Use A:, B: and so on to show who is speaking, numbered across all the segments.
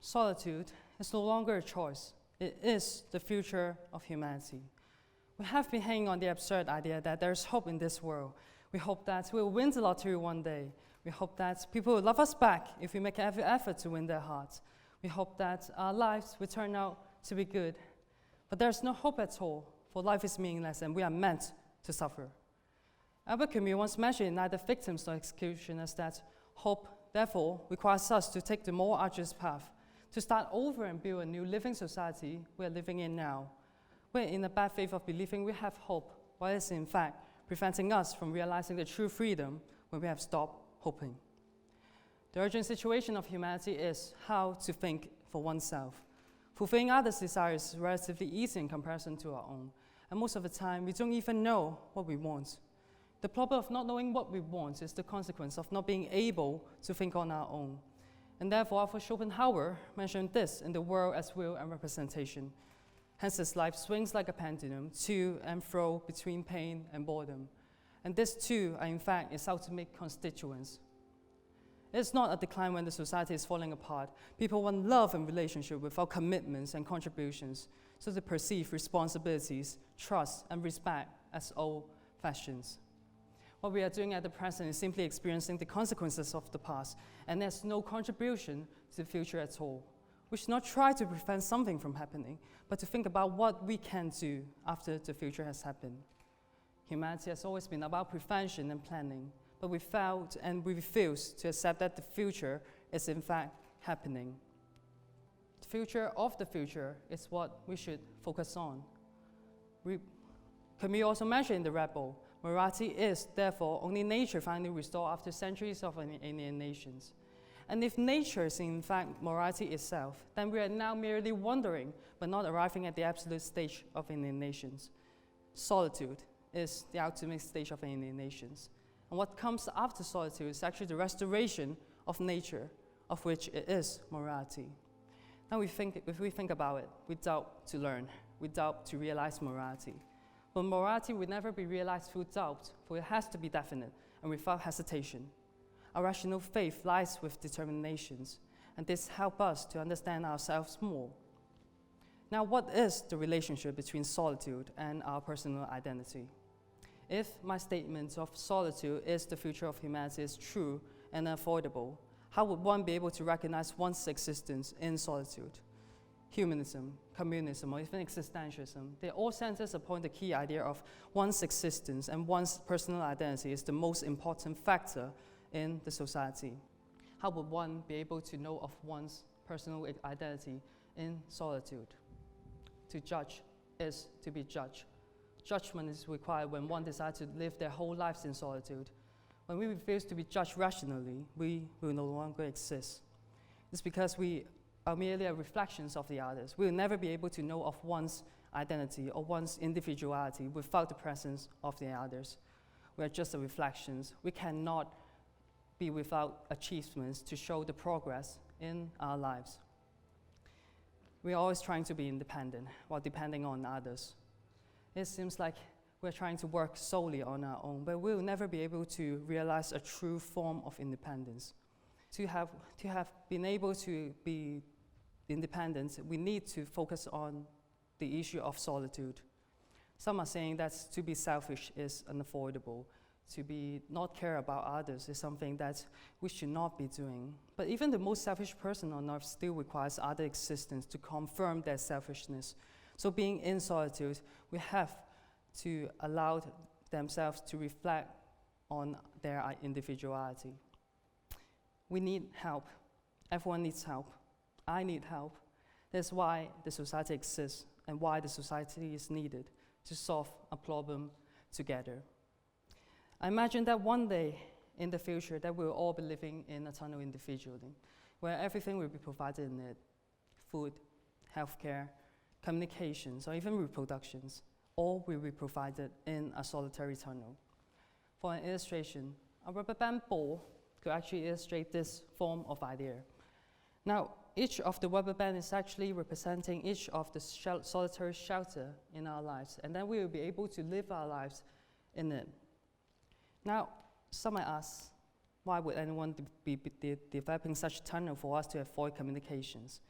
A: Solitude is no longer a choice. It is the future of humanity. We have been hanging on the absurd idea that there's hope in this world. We hope that we'll win the lottery one day. We hope that people will love us back if we make every effort to win their hearts. We hope that our lives will turn out to be good. But there's no hope at all, for life is meaningless and we are meant to suffer. Albert Camus once mentioned in neither victims nor executioners that hope, therefore, requires us to take the more arduous path, to start over and build a new living society we're living in now. We're in the bad faith of believing we have hope, while it's in fact preventing us from realizing the true freedom when we have stopped hoping. The urgent situation of humanity is how to think for oneself. Fulfilling others' desires is relatively easy in comparison to our own, and most of the time we don't even know what we want. The problem of not knowing what we want is the consequence of not being able to think on our own. And therefore, Arthur Schopenhauer mentioned this in The World as Will and Representation. Hence, his life swings like a pendulum to and fro between pain and boredom. And this too are in fact its ultimate constituents. It's not a decline when the society is falling apart. People want love and relationship without commitments and contributions, so they perceive responsibilities, trust, and respect as old fashions. What we are doing at the present is simply experiencing the consequences of the past, and there's no contribution to the future at all. We should not try to prevent something from happening, but to think about what we can do after the future has happened. Humanity has always been about prevention and planning, but we failed and we refuse to accept that the future is in fact happening. The future of the future is what we should focus on. Camus also mentioned in The Rebel, morality is, therefore, only nature finally restored after centuries of alienations. And if nature is in fact morality itself, then we are now merely wandering, but not arriving at the absolute stage of alienations. Solitude is the ultimate stage of alienations. And what comes after solitude is actually the restoration of nature, of which it is morality. Now if we think about it, we doubt to learn, we doubt to realize morality. But morality will never be realized through doubt, for it has to be definite and without hesitation. Our rational faith lies with determinations, and this helps us to understand ourselves more. Now, what is the relationship between solitude and our personal identity? If my statement of solitude is the future of humanity is true and unavoidable, how would one be able to recognize one's existence in solitude? Humanism, communism, or even existentialism, they all center upon the key idea of one's existence and one's personal identity is the most important factor in the society. How would one be able to know of one's personal identity in solitude? To judge is to be judged. Judgment is required when one decides to live their whole lives in solitude. When we refuse to be judged rationally, we will no longer exist. It's because we are merely reflections of the others. We will never be able to know of one's identity or one's individuality without the presence of the others. We are just reflections. We cannot be without achievements to show the progress in our lives. We are always trying to be independent while depending on others. It seems like we're trying to work solely on our own, but we will never be able to realize a true form of independence. To have been able to be independent, we need to focus on the issue of solitude. Some are saying that to be selfish is unavoidable. To be not care about others is something that we should not be doing. But even the most selfish person on earth still requires other existence to confirm their selfishness. So being in solitude, we have to allow themselves to reflect on their individuality. We need help. Everyone needs help. I need help. That's why the society exists and why the society is needed to solve a problem together. I imagine that one day in the future that we'll all be living in a tunnel individually, where everything will be provided in it: food, healthcare, communications, or even reproductions. All will be provided in a solitary tunnel. For an illustration, a rubber band ball could actually illustrate this form of idea. Now, each of the rubber band is actually representing each of the solitary shelter in our lives, and then we will be able to live our lives in it. Now, some might ask, Why would anyone be developing such a tunnel for us to avoid communications?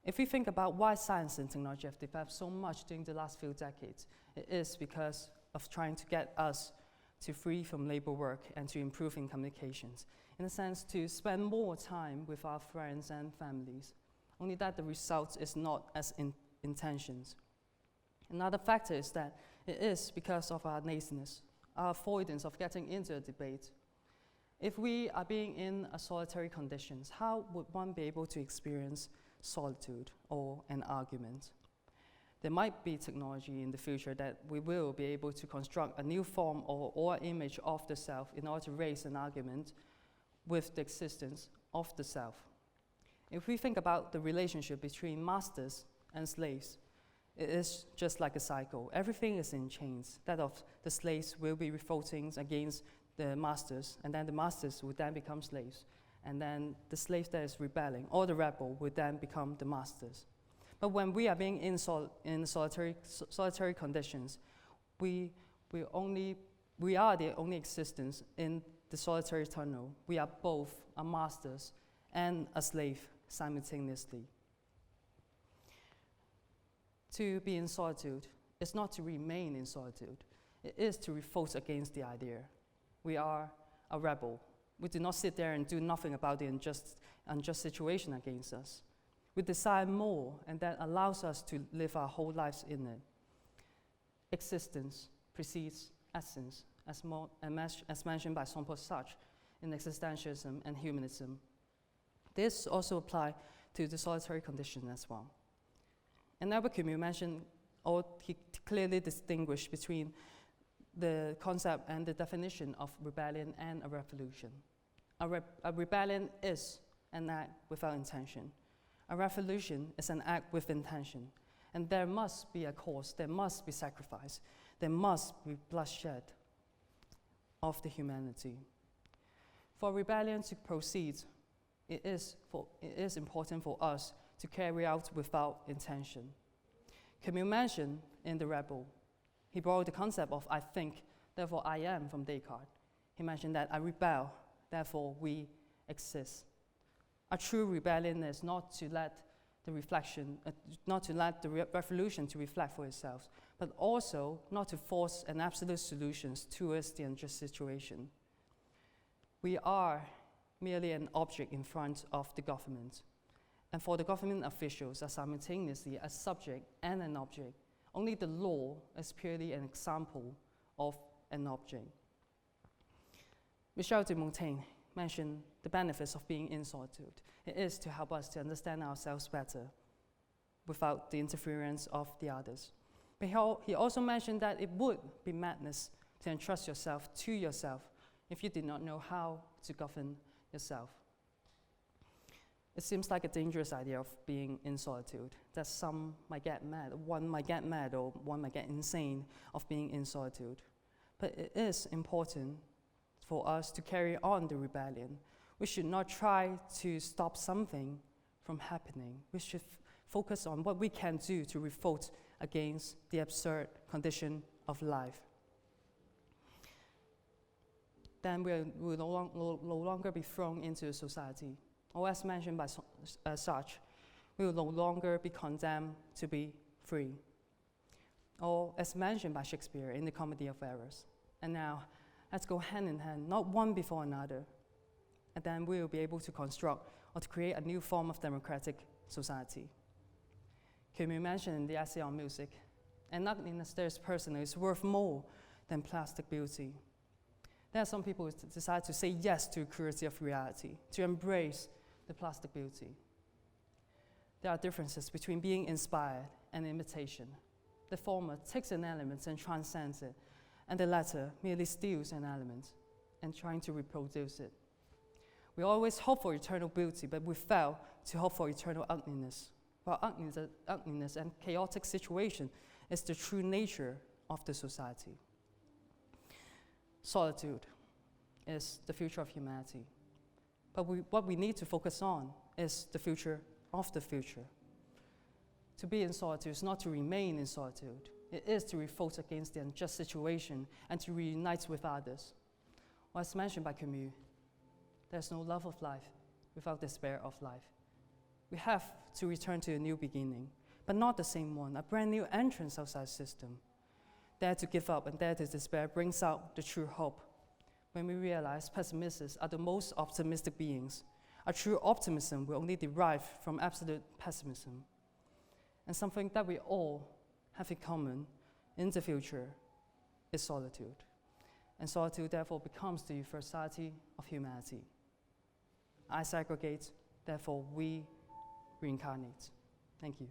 A: If we think about why science and technology have developed so much during the last few decades, it is because of trying to get us to free from labor work and to improving communications. In a sense, to spend more time with our friends and families. Only that the result is not as intentions. Another factor is that it is because of our laziness, our avoidance of getting into a debate. If we are being in a solitary conditions, how would one be able to experience solitude or an argument? There might be technology in the future that we will be able to construct a new form or image of the self in order to raise an argument with the existence of the self. If we think about the relationship between masters and slaves, it is just like a cycle. Everything is in chains. That of the slaves will be revolting against the masters, and then the masters would then become slaves. And then the slave that is rebelling, or the rebel, would then become the masters. But when we are being in solitary conditions, we are the only existence in the solitary tunnel. We are both a masters and a slave simultaneously. To be in solitude is not to remain in solitude. It is to revolt against the idea. We are a rebel. We do not sit there and do nothing about the unjust situation against us. We desire more, and that allows us to live our whole lives in it. Existence precedes essence, as mentioned by Jean-Paul Sartre in existentialism and humanism. This also applies to the solitary condition as well. And Albert Camus mentioned, or he clearly distinguished between the concept and the definition of rebellion and a revolution. A rebellion is an act without intention. A revolution is an act with intention. And there must be a cause, there must be sacrifice, there must be bloodshed of the humanity. For rebellion to proceed, it is important for us to carry out without intention. Camus mentioned in The Rebel, he borrowed the concept of I think, therefore I am from Descartes. He mentioned that I rebel, therefore we exist. A true rebellion is not to let the revolution to reflect for itself, but also not to force an absolute solution towards the unjust situation. We are merely an object in front of the government. And for the government officials are simultaneously a subject and an object. Only the law is purely an example of an object. Michel de Montaigne mentioned the benefits of being in solitude. It is to help us to understand ourselves better without the interference of the others. But he also mentioned that it would be madness to entrust yourself to yourself if you did not know how to govern yourself. It seems like a dangerous idea of being in solitude, that some might get mad, one might get mad, or one might get insane of being in solitude. But it is important for us to carry on the rebellion. We should not try to stop something from happening. We should focus on what we can do to revolt against the absurd condition of life. Then we will no longer be thrown into society. Or as mentioned by Sartre, we will no longer be condemned to be free. Or as mentioned by Shakespeare in the Comedy of Errors. And now, let's go hand in hand, not one before another. And then we will be able to construct or to create a new form of democratic society. Camus mentioned in the essay on music, and ugliness that is personal is worth more than plastic beauty. There are some people who decide to say yes to cruelty of reality, to embrace the plastic beauty. There are differences between being inspired and imitation. The former takes an element and transcends it, and the latter merely steals an element and trying to reproduce it. We always hope for eternal beauty, but we fail to hope for eternal ugliness. For ugliness and chaotic situation is the true nature of the society. Solitude is the future of humanity. But what we need to focus on is the future of the future. To be in solitude is not to remain in solitude. It is to revolt against the unjust situation and to reunite with others. Or as mentioned by Camus, there's no love of life without despair of life. We have to return to a new beginning, but not the same one, a brand new entrance outside the system. Dare to give up and dare to despair brings out the true hope. When we realize pessimists are the most optimistic beings, a true optimism will only derive from absolute pessimism. And something that we all have in common in the future is solitude. And solitude therefore becomes the universality of humanity. I segregate, therefore we reincarnate. Thank you.